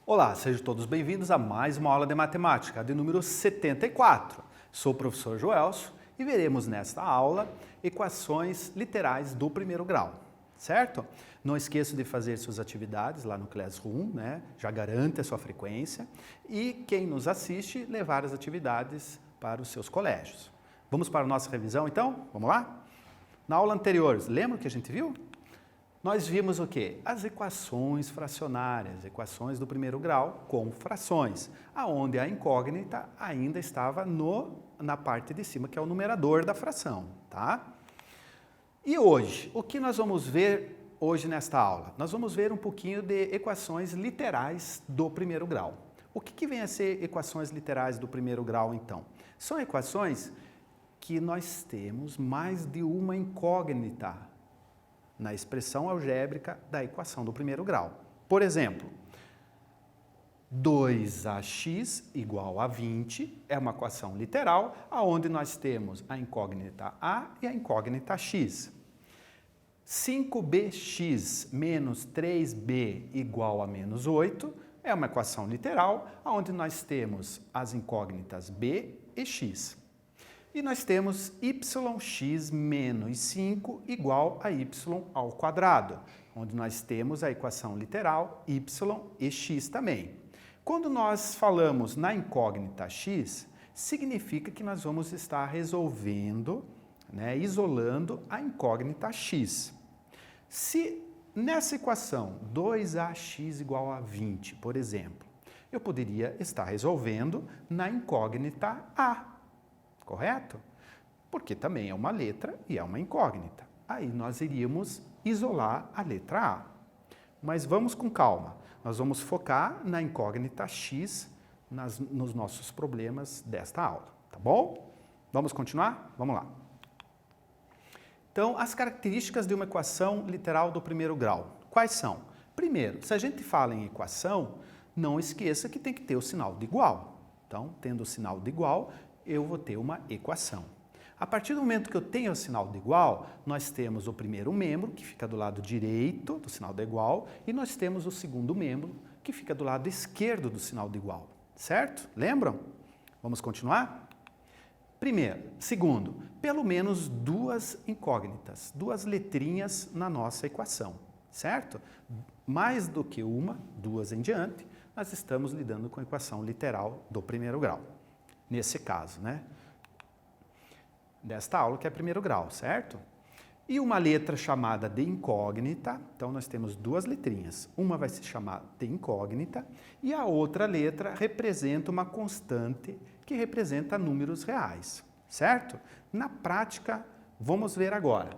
Olá, sejam todos bem-vindos a mais uma aula de matemática, de número 74. Sou o professor Joelso e veremos nesta aula equações literais do primeiro grau, certo? Não esqueça de fazer suas atividades lá no Classroom, né? Já garante a sua frequência. E quem nos assiste, levar as atividades para os seus colégios. Vamos para a nossa revisão então? Vamos lá? Na aula anterior, lembra o que a gente viu? Nós vimos o quê? As equações fracionárias, equações do primeiro grau com frações, aonde a incógnita ainda estava na parte de cima, que é o numerador da fração, tá? E hoje, o que nós vamos ver hoje nesta aula? Nós vamos ver um pouquinho de equações literais do primeiro grau. O que vem a ser equações literais do primeiro grau, então? São equações que nós temos mais de uma incógnita na expressão algébrica da equação do primeiro grau. Por exemplo, 2ax igual a 20 é uma equação literal, onde nós temos a incógnita a e a incógnita x. 5bx menos 3b igual a menos 8 é uma equação literal, onde nós temos as incógnitas b e x. E nós temos yx menos 5 igual a y ao quadrado, onde nós temos a equação literal y e x também. Quando nós falamos na incógnita x, significa que nós vamos estar resolvendo, isolando a incógnita x. Se nessa equação 2ax igual a 20, por exemplo, eu poderia estar resolvendo na incógnita a. Correto? Porque também é uma letra e é uma incógnita. Aí nós iríamos isolar a letra A. Mas vamos com calma. Nós vamos focar na incógnita x nos nossos problemas desta aula, tá bom? Vamos continuar? Vamos lá. Então, as características de uma equação literal do primeiro grau. Quais são? Primeiro, se a gente fala em equação, não esqueça que tem que ter o sinal de igual. Então, tendo o sinal de igual, eu vou ter uma equação. A partir do momento que eu tenho o sinal de igual, nós temos o primeiro membro, que fica do lado direito do sinal de igual, e nós temos o segundo membro, que fica do lado esquerdo do sinal de igual. Certo? Lembram? Vamos continuar? Segundo, pelo menos duas incógnitas, duas letrinhas na nossa equação. Certo? Mais do que uma, duas em diante, nós estamos lidando com a equação literal do primeiro grau. Nesse caso, desta aula que é primeiro grau, certo? E uma letra chamada de incógnita, então nós temos duas letrinhas. Uma vai se chamar de incógnita e a outra letra representa uma constante que representa números reais, certo? Na prática, vamos ver agora.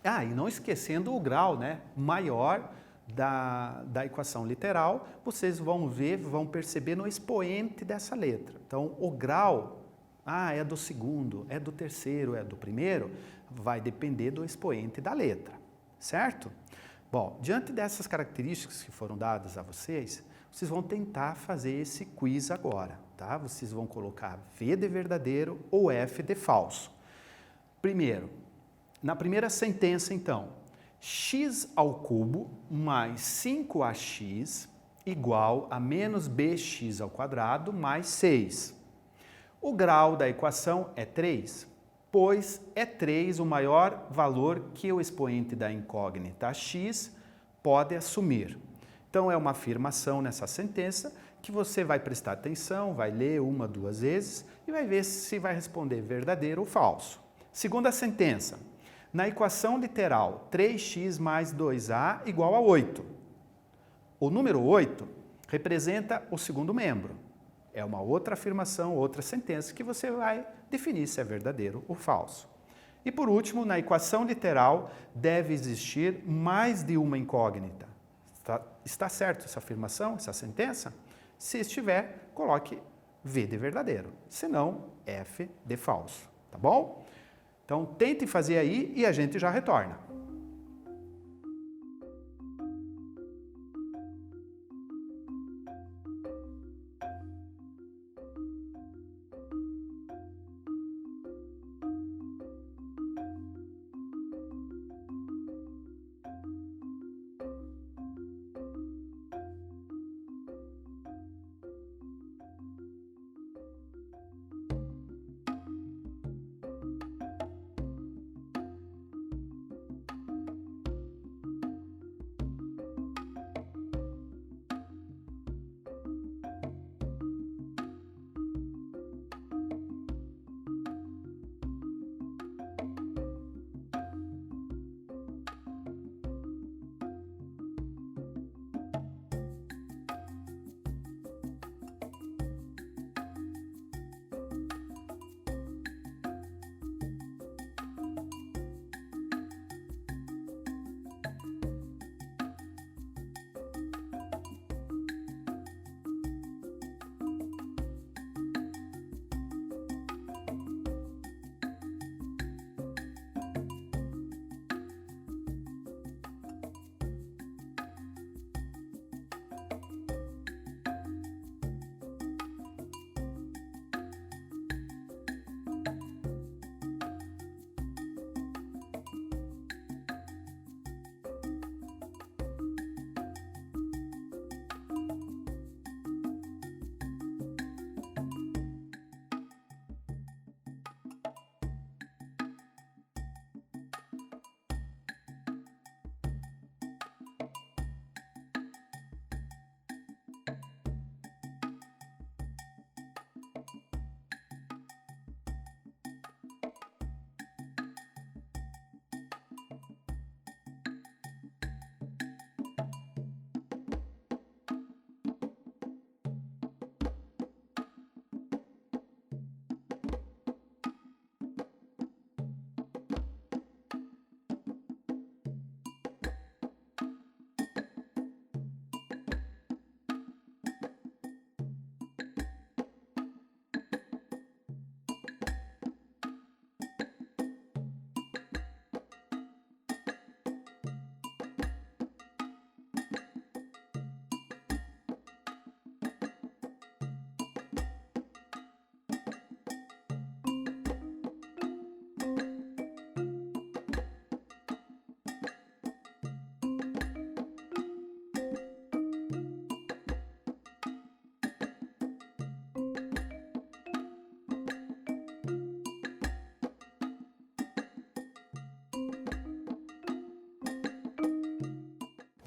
E não esquecendo o grau, maior da equação literal, vocês vão perceber no expoente dessa letra. Então, o grau, é do segundo, é do terceiro, é do primeiro, vai depender do expoente da letra, certo? Bom, diante dessas características que foram dadas a vocês, vocês vão tentar fazer esse quiz agora, tá? Vocês vão colocar V de verdadeiro ou F de falso. Primeiro, na primeira sentença, então, x ao cubo mais 5ax igual a menos bx ao quadrado mais 6. O grau da equação é 3, pois é 3 o maior valor que o expoente da incógnita x pode assumir. Então, é uma afirmação nessa sentença que você vai prestar atenção, vai ler uma, duas vezes e vai ver se vai responder verdadeiro ou falso. Segunda sentença. Na equação literal 3x mais 2a igual a 8. O número 8 representa o segundo membro. É uma outra afirmação, outra sentença que você vai definir se é verdadeiro ou falso. E por último, na equação literal deve existir mais de uma incógnita. Está certo essa afirmação, essa sentença? Se estiver, coloque V de verdadeiro. Se não, F de falso. Tá bom? Então, tente fazer aí e a gente já retorna.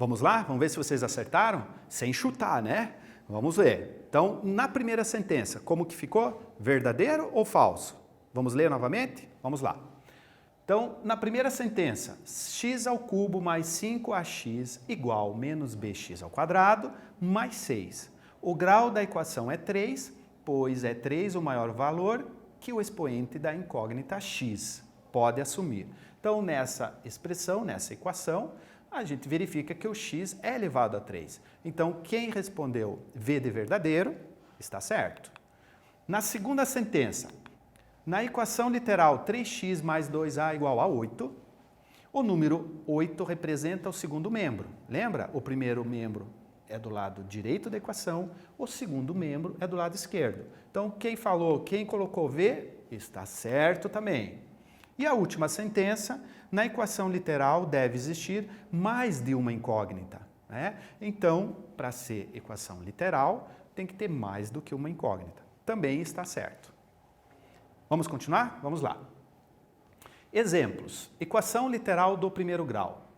Vamos lá? Vamos ver se vocês acertaram? Sem chutar, né? Vamos ver. Então, na primeira sentença, como que ficou? Verdadeiro ou falso? Vamos ler novamente? Vamos lá. Então, na primeira sentença, x ao cubo mais 5ax igual menos bx ao quadrado mais 6. O grau da equação é 3, pois é 3 o maior valor que o expoente da incógnita x pode assumir. Então, nessa expressão, nessa equação, a gente verifica que o x é elevado a 3. Então, quem respondeu V de verdadeiro, está certo. Na segunda sentença, na equação literal 3x mais 2a igual a 8, o número 8 representa o segundo membro. Lembra? O primeiro membro é do lado direito da equação, o segundo membro é do lado esquerdo. Então, quem colocou V, está certo também. E a última sentença, na equação literal deve existir mais de uma incógnita, né? Então, para ser equação literal, tem que ter mais do que uma incógnita. Também está certo. Vamos continuar? Vamos lá. Exemplos. Equação literal do primeiro grau.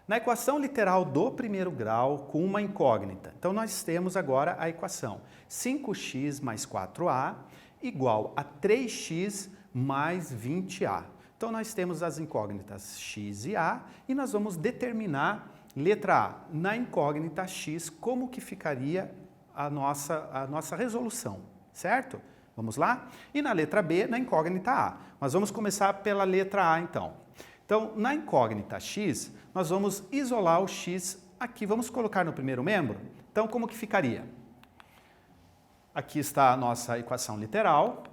Na equação literal do primeiro grau, com uma incógnita, então nós temos agora a equação 5x mais 4a igual a 3x mais 20a. Então, nós temos as incógnitas x e a e nós vamos determinar, letra A, na incógnita x, como que ficaria a nossa resolução, certo? Vamos lá? E na letra B, na incógnita A. Nós vamos começar pela letra A, então. Então, na incógnita x, nós vamos isolar o x aqui. Vamos colocar no primeiro membro? Então, como que ficaria? Aqui está a nossa equação literal.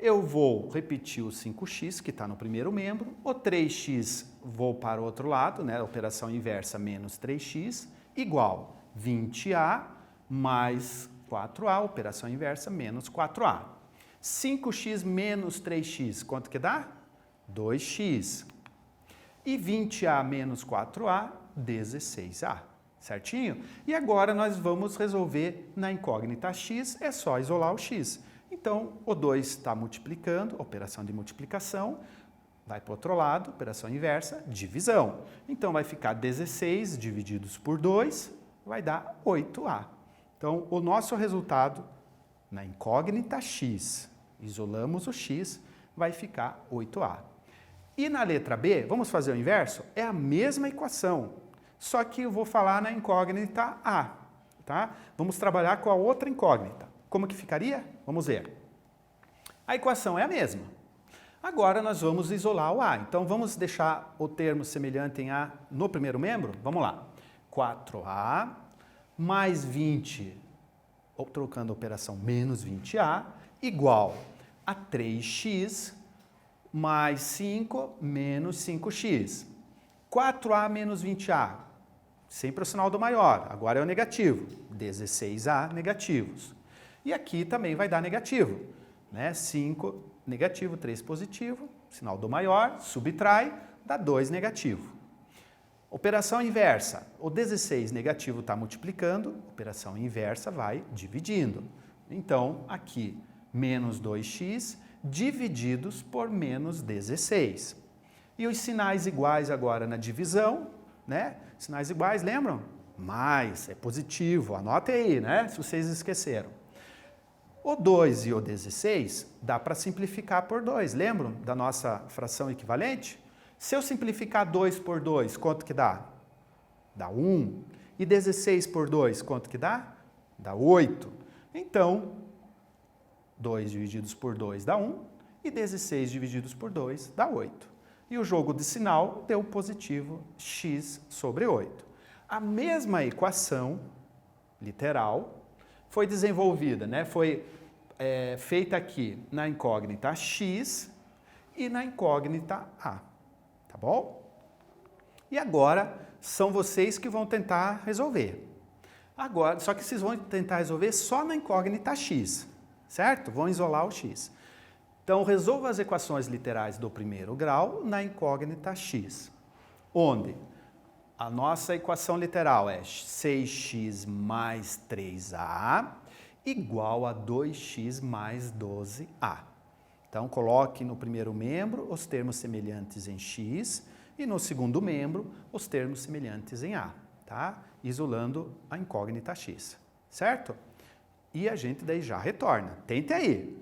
Eu vou repetir o 5x, que está no primeiro membro, o 3x vou para o outro lado, né? Operação inversa menos 3x, igual 20a mais 4a, operação inversa menos 4a. 5x menos 3x, quanto que dá? 2x. E 20a menos 4a, 16a. Certinho? E agora nós vamos resolver na incógnita x, é só isolar o x. Então, o 2 está multiplicando, operação de multiplicação, vai para o outro lado, operação inversa, divisão. Então, vai ficar 16 divididos por 2, vai dar 8a. Então, o nosso resultado, na incógnita x, isolamos o x, vai ficar 8a. E na letra B, vamos fazer o inverso? É a mesma equação, só que eu vou falar na incógnita a, tá? Vamos trabalhar com a outra incógnita. Como que ficaria? Vamos ver. A equação é a mesma. Agora nós vamos isolar o A. Então vamos deixar o termo semelhante em A no primeiro membro? Vamos lá. 4A mais 20, ou trocando a operação menos 20A, igual a 3x mais 5 menos 5x. 4A menos 20A, sempre o sinal do maior, agora é o negativo. 16A negativos. E aqui também vai dar negativo, né? 5 negativo, 3 positivo, sinal do maior, subtrai, dá 2 negativo. Operação inversa, o 16 negativo está multiplicando, operação inversa vai dividindo. Então, aqui, menos 2x divididos por menos 16. E os sinais iguais agora na divisão, né? Sinais iguais, lembram? Mais, é positivo, anote aí, né? Se vocês esqueceram. O 2 e o 16 dá para simplificar por 2. Lembram da nossa fração equivalente? Se eu simplificar 2 por 2, quanto que dá? Dá 1. E 16 por 2, quanto que dá? Dá 8. Então, 2 divididos por 2 dá 1 e 16 divididos por 2 dá 8. E o jogo de sinal deu positivo x sobre 8. A mesma equação literal foi desenvolvida, né? Foi feita aqui na incógnita x e na incógnita a, tá bom? E agora são vocês que vão tentar resolver. Agora, só que vocês vão tentar resolver só na incógnita x, certo? Vão isolar o x. Então, resolva as equações literais do primeiro grau na incógnita x, onde a nossa equação literal é 6x mais 3a igual a 2x mais 12a. Então, coloque no primeiro membro os termos semelhantes em x e no segundo membro os termos semelhantes em a, tá? Isolando a incógnita x, certo? E a gente daí já retorna. Tente aí!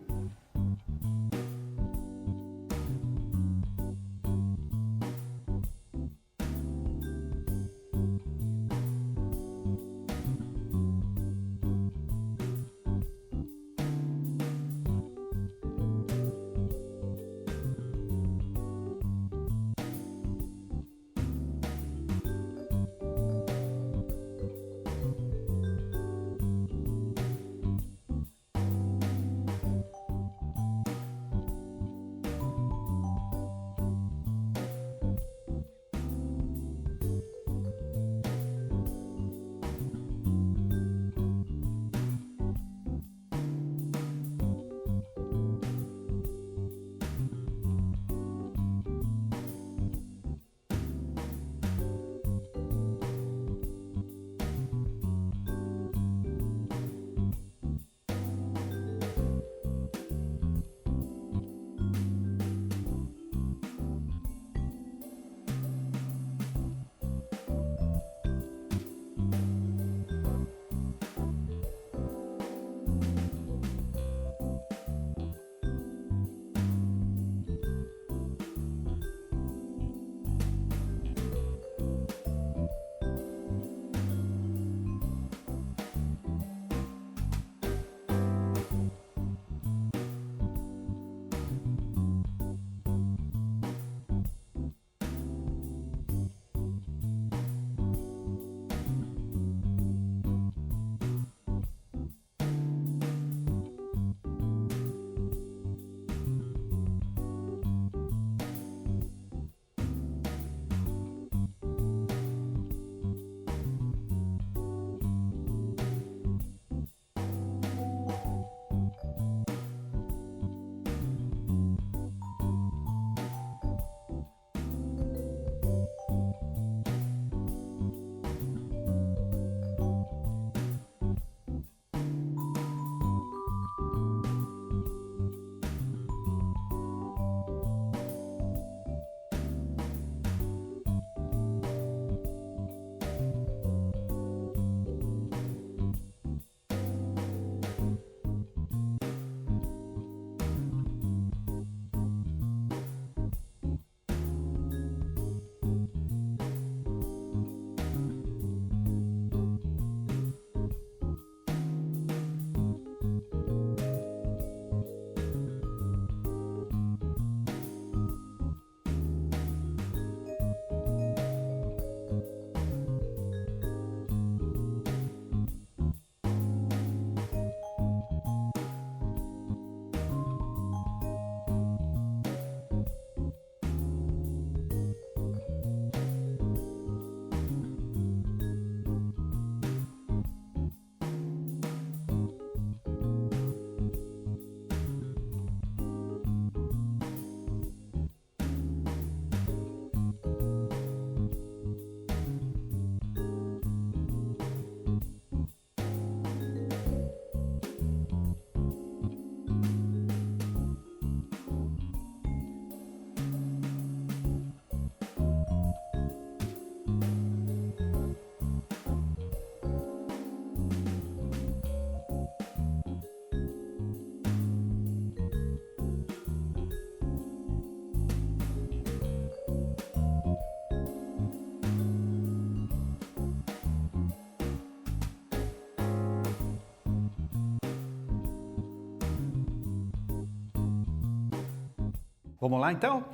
Vamos lá, então?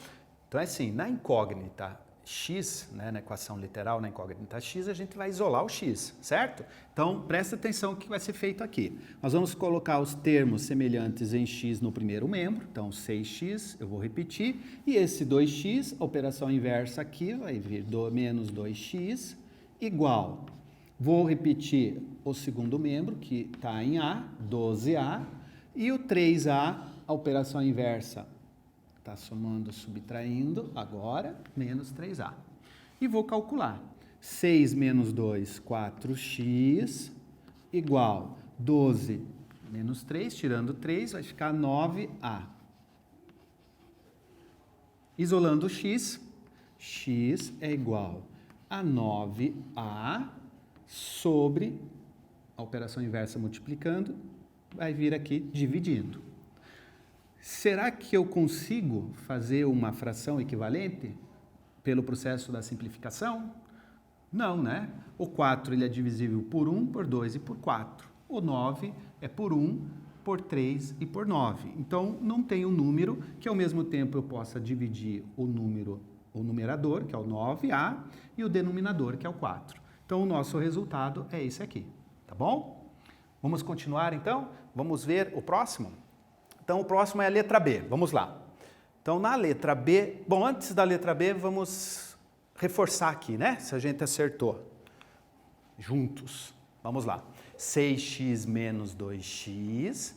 Então, é assim, na incógnita x, né, na equação literal, na incógnita x, a gente vai isolar o x, certo? Então, presta atenção no que vai ser feito aqui. Nós vamos colocar os termos semelhantes em x no primeiro membro, então 6x, eu vou repetir, e esse 2x, a operação inversa aqui vai vir menos 2x, igual, vou repetir o segundo membro, que está em A, 12A, e o 3A, a operação inversa, está somando, subtraindo, agora, menos 3A. E vou calcular. 6 menos 2, 4x, igual 12 menos 3, tirando 3, vai ficar 9A. Isolando o x, x é igual a 9A sobre, a operação inversa multiplicando, vai vir aqui dividindo. Será que eu consigo fazer uma fração equivalente pelo processo da simplificação? Não, né? O 4 ele é divisível por 1, por 2 e por 4. O 9 é por 1, por 3 e por 9. Então, não tem um número que, ao mesmo tempo, eu possa dividir o numerador, que é o 9A, e o denominador, que é o 4. Então, o nosso resultado é esse aqui, tá bom? Vamos continuar, então? Vamos ver o próximo? Então, o próximo é a letra B. Vamos lá. Então, na letra B... Bom, antes da letra B, vamos reforçar aqui, né? Se a gente acertou. Juntos. Vamos lá. 6x menos 2x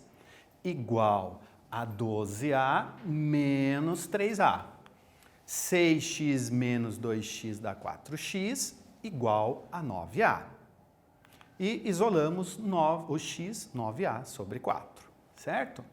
igual a 12a menos 3a. 6x menos 2x dá 4x igual a 9a. E isolamos o x, 9a, sobre 4. Certo?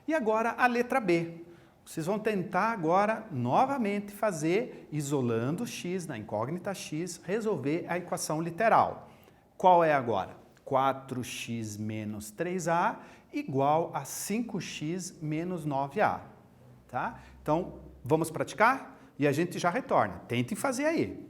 E agora a letra B. Vocês vão tentar agora novamente fazer, isolando o x na incógnita x, resolver a equação literal. Qual é agora? 4x menos 3a igual a 5x menos 9a. Tá? Então, vamos praticar? E a gente já retorna. Tentem fazer aí.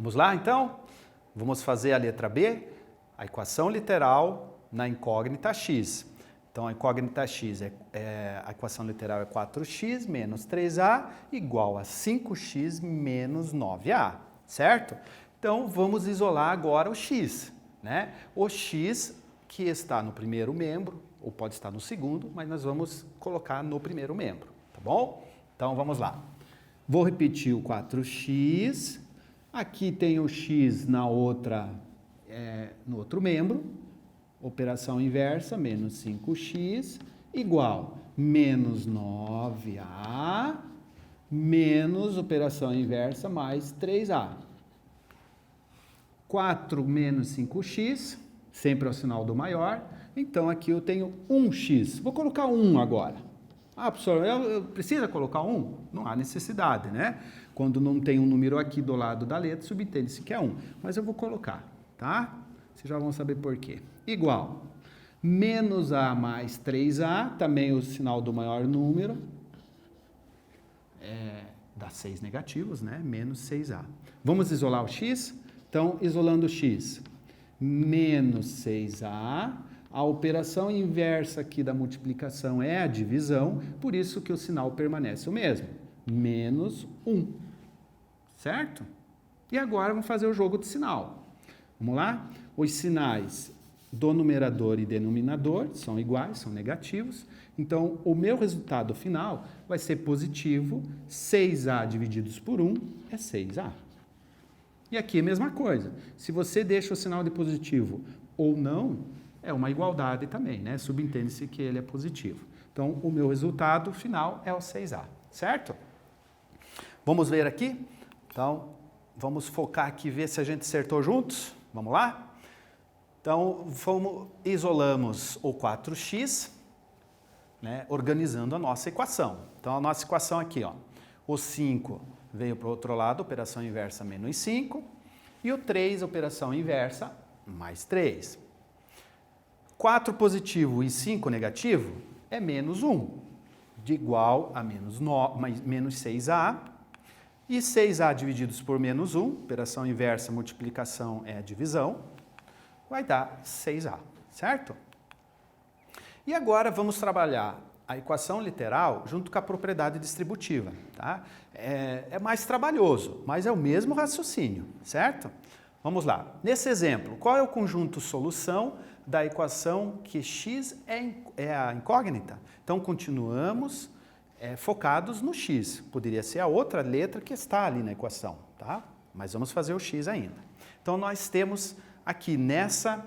Vamos lá, então? Vamos fazer a letra B, a equação literal na incógnita x. Então, a incógnita x, a equação literal é 4x menos 3a igual a 5x menos 9a, certo? Então, vamos isolar agora o x, né? O x que está no primeiro membro, ou pode estar no segundo, mas nós vamos colocar no primeiro membro, tá bom? Então, vamos lá. Vou repetir o 4x, aqui tem o x no outro membro, operação inversa, menos 5x, igual menos 9a, menos operação inversa, mais 3a. 4 menos 5x, sempre é o sinal do maior, então aqui eu tenho 1x. Vou colocar 1 agora. Ah, professor, precisa colocar 1? Não há necessidade, né? Quando não tem um número aqui do lado da letra, subentende-se que é 1. Mas eu vou colocar, tá? Vocês já vão saber por quê. Igual, menos a mais 3a, também o sinal do maior número, dá 6 negativos, né? Menos 6a. Vamos isolar o x? Então, isolando o x, menos 6a, a operação inversa aqui da multiplicação é a divisão, por isso que o sinal permanece o mesmo, menos 1, certo? E agora vamos fazer o jogo de sinal. Vamos lá? Os sinais do numerador e denominador são iguais, são negativos, então o meu resultado final vai ser positivo, 6a divididos por 1 é 6a. E aqui é a mesma coisa. Se você deixa o sinal de positivo ou não, é uma igualdade também, né? Subentende-se que ele é positivo. Então, o meu resultado final é o 6A, certo? Vamos ver aqui? Então, vamos focar aqui e ver se a gente acertou juntos. Vamos lá? Então, isolamos o 4x, né? Organizando a nossa equação. Então, a nossa equação aqui, ó, o 5 veio para o outro lado, operação inversa menos 5, e o 3, operação inversa, mais 3. 4 positivo e 5 negativo é menos 1, de igual a menos 6a, e 6a divididos por menos 1, operação inversa, multiplicação é a divisão, vai dar 6a, certo? E agora vamos trabalhar a equação literal junto com a propriedade distributiva, tá? É mais trabalhoso, mas é o mesmo raciocínio, certo? Vamos lá. Nesse exemplo, qual é o conjunto solução da equação que x é a incógnita? Então, continuamos focados no x. Poderia ser a outra letra que está ali na equação, tá? Mas vamos fazer o x ainda. Então, nós temos aqui nessa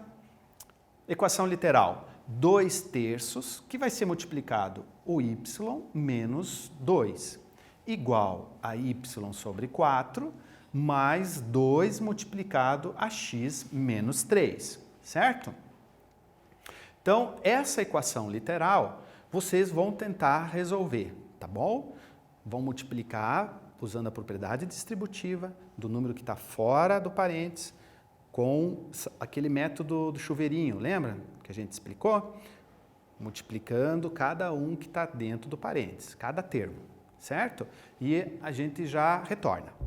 equação literal 2/3, que vai ser multiplicado o y menos 2, igual a y sobre 4, mais 2 multiplicado a x menos 3, certo? Então, essa equação literal, vocês vão tentar resolver, tá bom? Vão multiplicar, usando a propriedade distributiva do número que está fora do parênteses, com aquele método do chuveirinho, lembra? Que a gente explicou? Multiplicando cada um que está dentro do parênteses, cada termo, certo? E a gente já retorna.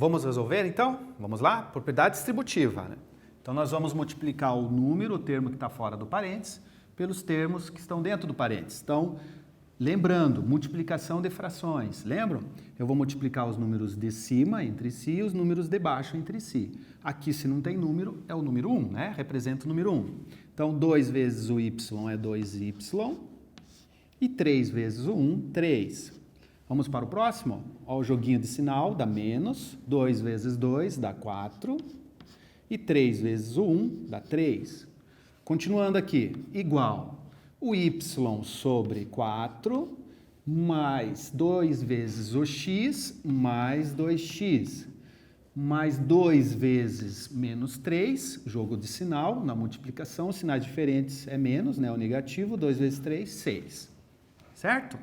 Vamos resolver, então? Vamos lá? Propriedade distributiva, né? Então, nós vamos multiplicar o número, o termo que está fora do parênteses, pelos termos que estão dentro do parênteses. Então, lembrando, multiplicação de frações. Lembram? Eu vou multiplicar os números de cima entre si e os números de baixo entre si. Aqui, se não tem número, é o número 1, né? Representa o número 1. Então, 2 vezes o y é 2y. E 3 vezes o 1, 3. Vamos para o próximo? Olha o joguinho de sinal, dá menos. 2 vezes 2 dá 4. E 3 vezes o 1 dá 3. Continuando aqui, igual o y sobre 4 mais 2 vezes o x mais 2x. Mais 2 vezes menos 3, jogo de sinal, na multiplicação, sinais diferentes é menos, né? O negativo, 2 vezes 3, 6. Certo?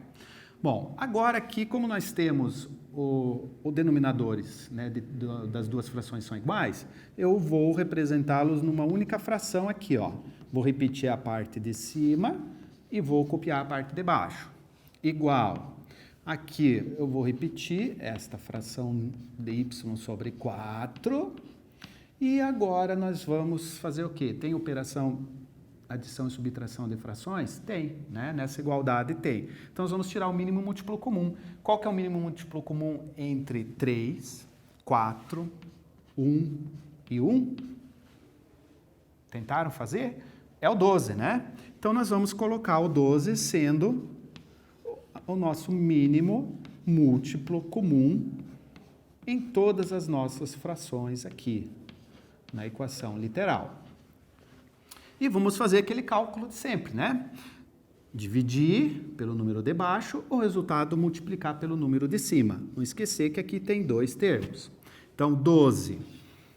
Bom, agora aqui, como nós temos o denominadores, né, das duas frações são iguais, eu vou representá-los numa única fração aqui, ó. Vou repetir a parte de cima e vou copiar a parte de baixo. Igual. Aqui eu vou repetir esta fração de y sobre 4. E agora nós vamos fazer o quê? Tem operação adição e subtração de frações? Tem, né? Nessa igualdade tem. Então, nós vamos tirar o mínimo múltiplo comum. Qual que é o mínimo múltiplo comum entre 3, 4, 1 e 1? Tentaram fazer? É o 12, né? Então, nós vamos colocar o 12 sendo o nosso mínimo múltiplo comum em todas as nossas frações aqui, na equação literal. E vamos fazer aquele cálculo de sempre, né? Dividir pelo número de baixo, o resultado multiplicar pelo número de cima. Não esquecer que aqui tem dois termos. Então, 12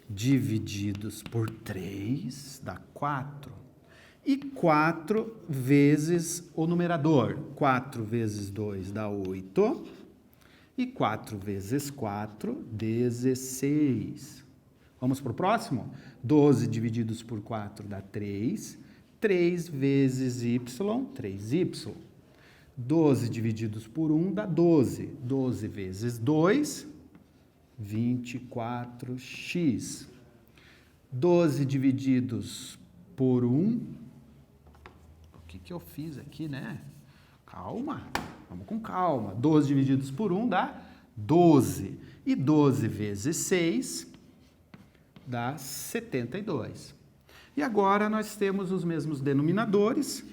divididos por 3 dá 4. E 4 vezes o numerador. 4 vezes 2 dá 8. E 4 vezes 4, 16. Vamos para o próximo? 12 divididos por 4 dá 3. 3 vezes y, 3y. 12 divididos por 1 dá 12. 12 vezes 2, 24x. 12 divididos por 1. O que eu fiz aqui, né? Calma, vamos com calma. 12 divididos por 1 dá 12. E 12 vezes 6 dá 72. E agora nós temos os mesmos denominadores.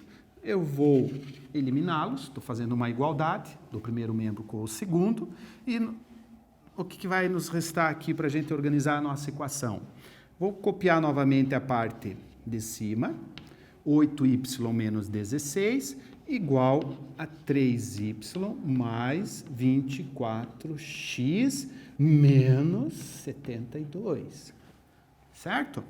Eu vou eliminá-los. Estou fazendo uma igualdade do primeiro membro com o segundo. E o que vai nos restar aqui para a gente organizar a nossa equação? Vou copiar novamente a parte de cima. 8y menos 16 igual a 3y mais 24x menos 72. Certo?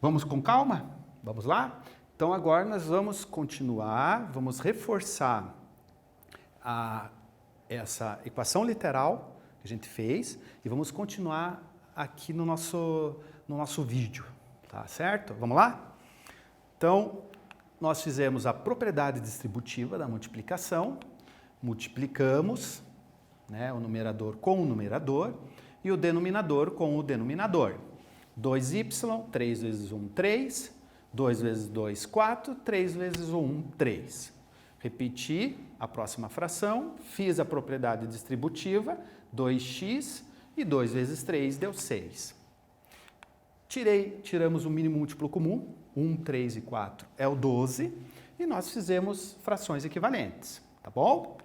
Vamos com calma? Vamos lá? Então, agora nós vamos continuar, vamos reforçar essa equação literal que a gente fez e vamos continuar aqui no nosso vídeo, tá certo? Vamos lá? Então, nós fizemos a propriedade distributiva da multiplicação, multiplicamos, né, o numerador com o numerador e o denominador com o denominador. 2y, 3 vezes 1, 3, 2 vezes 2, 4, 3 vezes 1, 3. Repeti a próxima fração, fiz a propriedade distributiva, 2x e 2 vezes 3 deu 6. Tiramos o mínimo múltiplo comum, 1, 3 e 4 é o 12, e nós fizemos frações equivalentes, tá bom?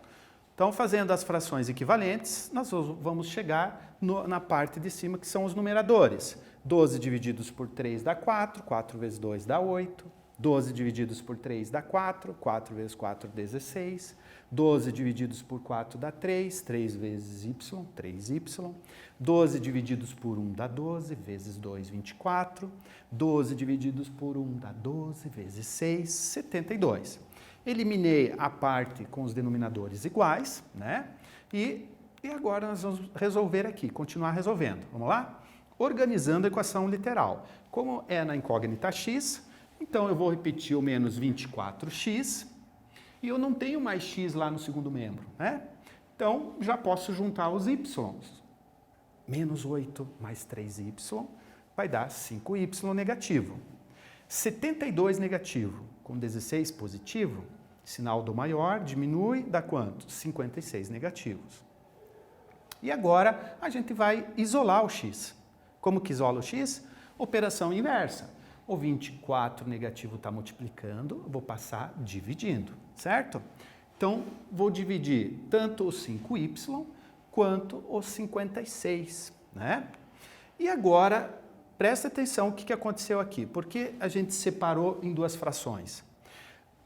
Então, fazendo as frações equivalentes, nós vamos chegar na parte de cima, que são os numeradores. 12 divididos por 3 dá 4, 4 vezes 2 dá 8. 12 divididos por 3 dá 4, 4 vezes 4, 16. 12 divididos por 4 dá 3, 3 vezes y, 3y. 12 divididos por 1 dá 12, vezes 2, 24. 12 divididos por 1 dá 12, vezes 6, 72. Eliminei a parte com os denominadores iguais, né? E agora nós vamos resolver aqui, continuar resolvendo. Vamos lá? Organizando a equação literal. Como é na incógnita x, então eu vou repetir o menos 24x e eu não tenho mais x lá no segundo membro, né? Então, já posso juntar os y's. Menos 8 mais 3y vai dar 5y negativo. 72 negativo com 16 positivo, sinal do maior diminui, dá quanto? 56 negativos. E agora a gente vai isolar o x. Como que isola o x? Operação inversa. O 24 negativo está multiplicando, eu vou passar dividindo, certo? Então, vou dividir tanto o 5y quanto o 56, né? E agora, presta atenção o que aconteceu aqui. Por que a gente separou em duas frações?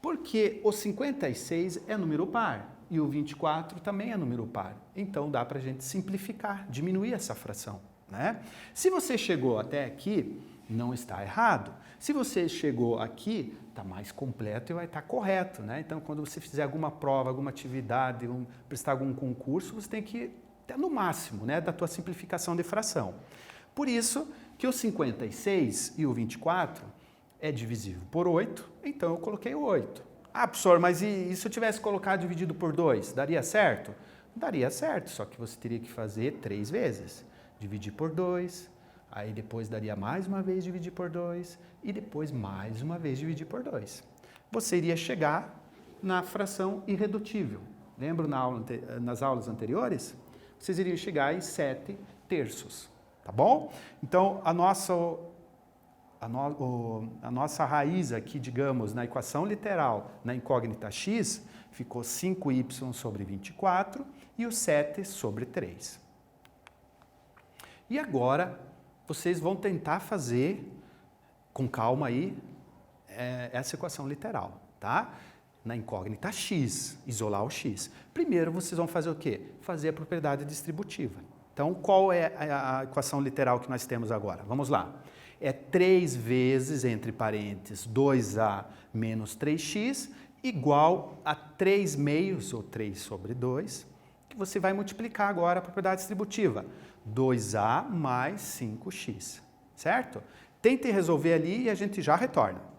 Porque o 56 é número par e o 24 também é número par. Então, dá para a gente simplificar, diminuir essa fração, né? Se você chegou até aqui, não está errado. Se você chegou aqui, está mais completo e vai estar correto, né? Então, quando você fizer alguma prova, alguma atividade, prestar algum concurso, você tem que ter no máximo, né, da tua simplificação de fração. Por isso que o 56 e o 24 é divisível por 8, então eu coloquei o 8. Ah, professor, mas e se eu tivesse colocado dividido por 2, daria certo? Daria certo, só que você teria que fazer 3 vezes. Dividir por 2, aí depois daria mais uma vez dividir por 2 e depois mais uma vez dividir por 2. Você iria chegar na fração irredutível. Lembra nas aulas anteriores? Vocês iriam chegar em 7 terços, tá bom? Então, a nossa raiz aqui, digamos, na equação literal, na incógnita x, ficou 5y sobre 24 e o 7 sobre 3. E agora, vocês vão tentar fazer, com calma aí, essa equação literal, tá? Na incógnita x, isolar o x. Primeiro, vocês vão fazer o quê? Fazer a propriedade distributiva. Então, qual é a equação literal que nós temos agora? Vamos lá. É 3 vezes, entre parênteses, 2a menos 3x, igual a 3 meios, ou 3 sobre 2, que você vai multiplicar agora a propriedade distributiva. 2a mais 5x, certo? Tentem resolver ali e a gente já retorna.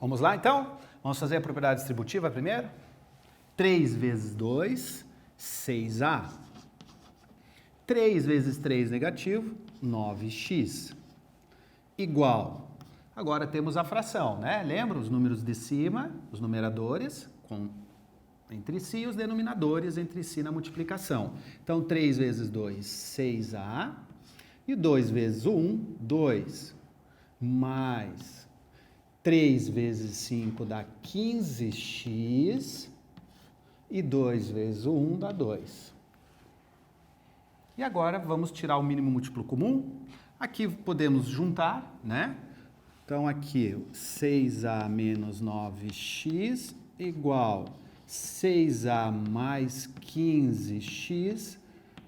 Vamos lá, então? Vamos fazer a propriedade distributiva primeiro? 3 vezes 2, 6a. 3 vezes 3 negativo, 9x. Igual. Agora temos a fração, né? Lembra os números de cima, os numeradores, entre si, e os denominadores entre si na multiplicação. Então, 3 vezes 2, 6a. E 2 vezes 1, 2. Mais 3 vezes 5 dá 15x. E 2 vezes 1 dá 2. E agora vamos tirar o mínimo múltiplo comum. Aqui podemos juntar, né? Então aqui 6a menos 9x igual 6a mais 15x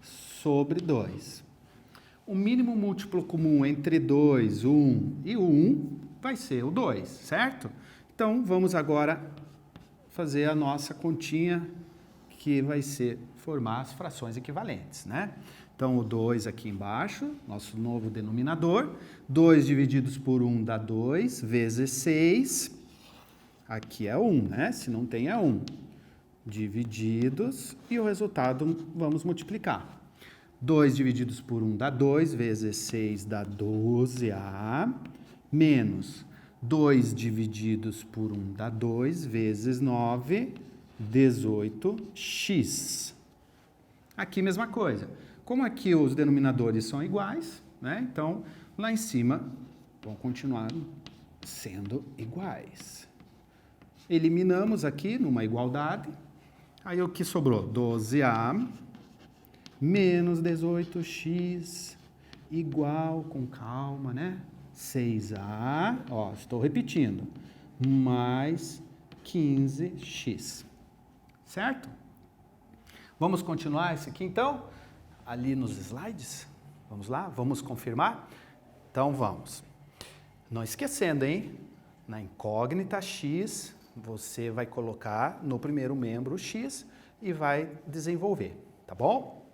sobre 2. O mínimo múltiplo comum entre 2, 1 e 1 vai ser o 2, certo? Então vamos agora fazer a nossa continha, que vai ser formar as frações equivalentes, né? Então, o 2 aqui embaixo, nosso novo denominador. 2 divididos por 1 dá 2, vezes 6. Aqui é 1, né? Se não tem, é 1. Divididos, e o resultado vamos multiplicar. 2 divididos por 1 dá 2, vezes 6 dá 12a, menos 2 divididos por 1 dá 2, vezes 9, 18x. Aqui mesma coisa. Como aqui os denominadores são iguais, né? Então, lá em cima vão continuar sendo iguais. Eliminamos aqui numa igualdade. Aí o que sobrou? 12a menos 18x igual, com calma, né? 6a, ó, estou repetindo, mais 15x. Certo? Vamos continuar isso aqui, então? Ali nos slides. Vamos lá? Vamos confirmar? Então, vamos. Não esquecendo, hein? Na incógnita x, você vai colocar no primeiro membro x e vai desenvolver, tá bom?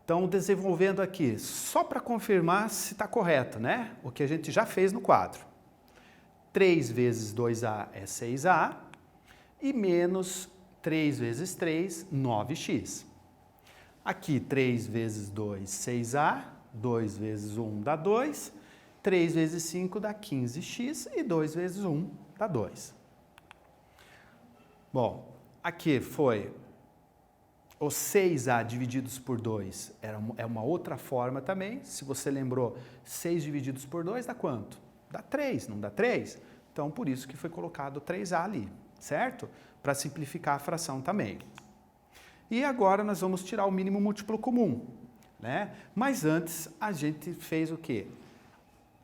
Então, desenvolvendo aqui, só para confirmar se está correto, né? O que a gente já fez no quadro. 3 vezes 2a é 6a e menos 3 vezes 3, 9x. Aqui, 3 vezes 2, 6a, 2 vezes 1 dá 2, 3 vezes 5 dá 15x e 2 vezes 1 dá 2. Bom, aqui foi os 6a divididos por 2, é uma outra forma também. Se você lembrou, 6 divididos por 2 dá quanto? Dá 3, não dá 3? Então, por isso que foi colocado 3a ali, certo? Para simplificar a fração também. E agora nós vamos tirar o mínimo múltiplo comum, né? Mas antes a gente fez o quê?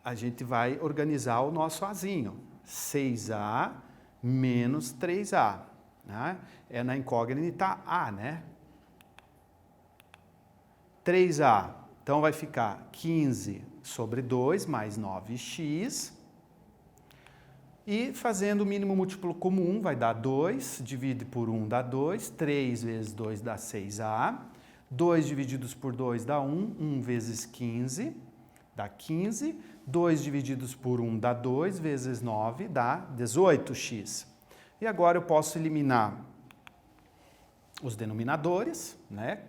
A gente vai organizar o nosso azinho. 6a menos 3a, né? É na incógnita a, né? 3a, então vai ficar 15 sobre 2 mais 9x. E fazendo o mínimo múltiplo comum, vai dar 2, divide por 1 dá 2, 3 vezes 2 dá 6a, 2 divididos por 2 dá 1, 1 vezes 15, dá 15, 2 divididos por 1 dá 2, vezes 9 dá 18x. E agora eu posso eliminar os denominadores, né?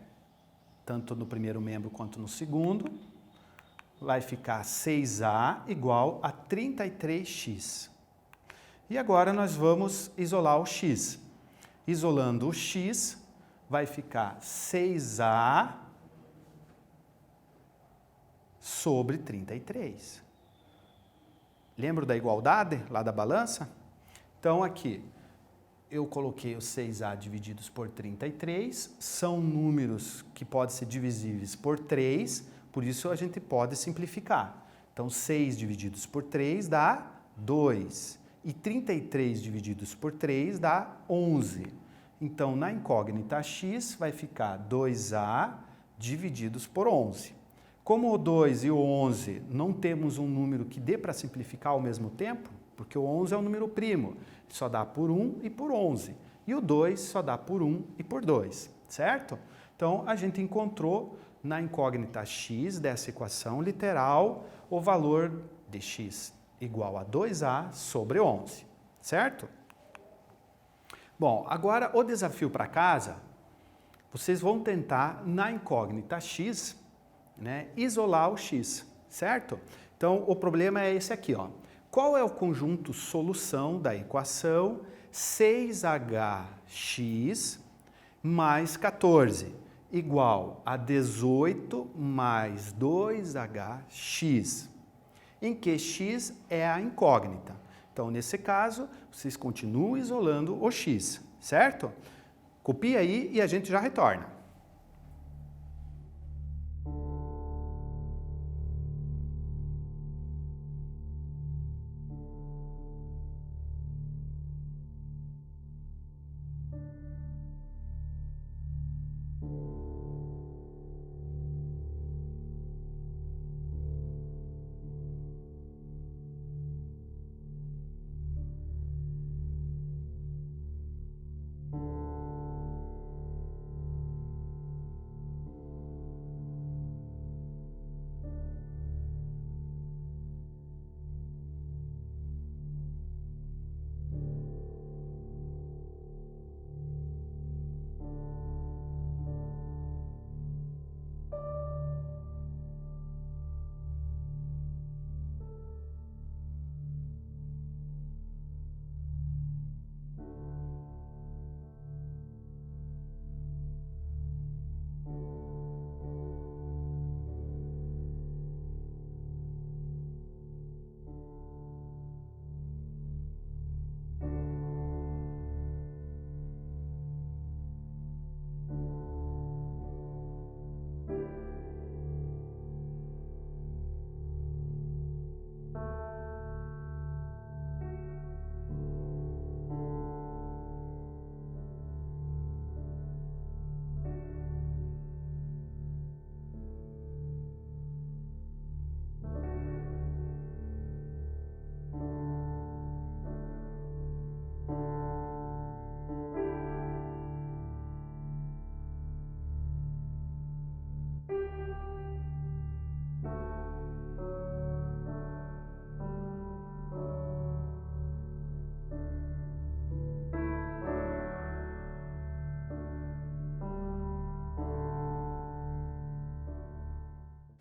Tanto no primeiro membro quanto no segundo. Vai ficar 6a igual a 33x. E agora nós vamos isolar o x. Isolando o x, vai ficar 6a sobre 33. Lembra da igualdade lá da balança? Então aqui, eu coloquei os 6a divididos por 33. São números que podem ser divisíveis por 3, por isso a gente pode simplificar. Então 6 divididos por 3 dá 2. E 33 divididos por 3 dá 11. Então, na incógnita x vai ficar 2a divididos por 11. Como o 2 e o 11 não temos um número que dê para simplificar ao mesmo tempo, porque o 11 é um número primo, só dá por 1 e por 11. E o 2 só dá por 1 e por 2, certo? Então, a gente encontrou na incógnita x dessa equação literal o valor de x. igual a 2A sobre 11, certo? Bom, agora o desafio para casa, vocês vão tentar, na incógnita x, né, isolar o x, certo? Então, o problema é esse aqui, ó. Qual é o conjunto solução da equação 6hx mais 14 igual a 18 mais 2hx, em que x é a incógnita. Então, nesse caso, vocês continuam isolando o x, certo? Copia aí e a gente já retorna.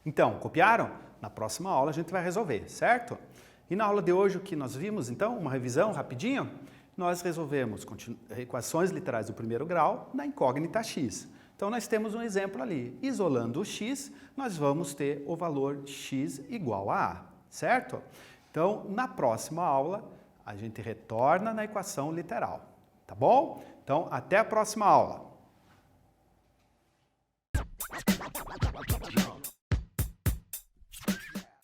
Então, copiaram? Na próxima aula a gente vai resolver, certo? E na aula de hoje o que nós vimos, então, uma revisão rapidinho, nós resolvemos equações literais do primeiro grau na incógnita x. Então, nós temos um exemplo ali. Isolando o x, nós vamos ter o valor x igual a A, certo? Então, na próxima aula, a gente retorna na equação literal, tá bom? Então, até a próxima aula.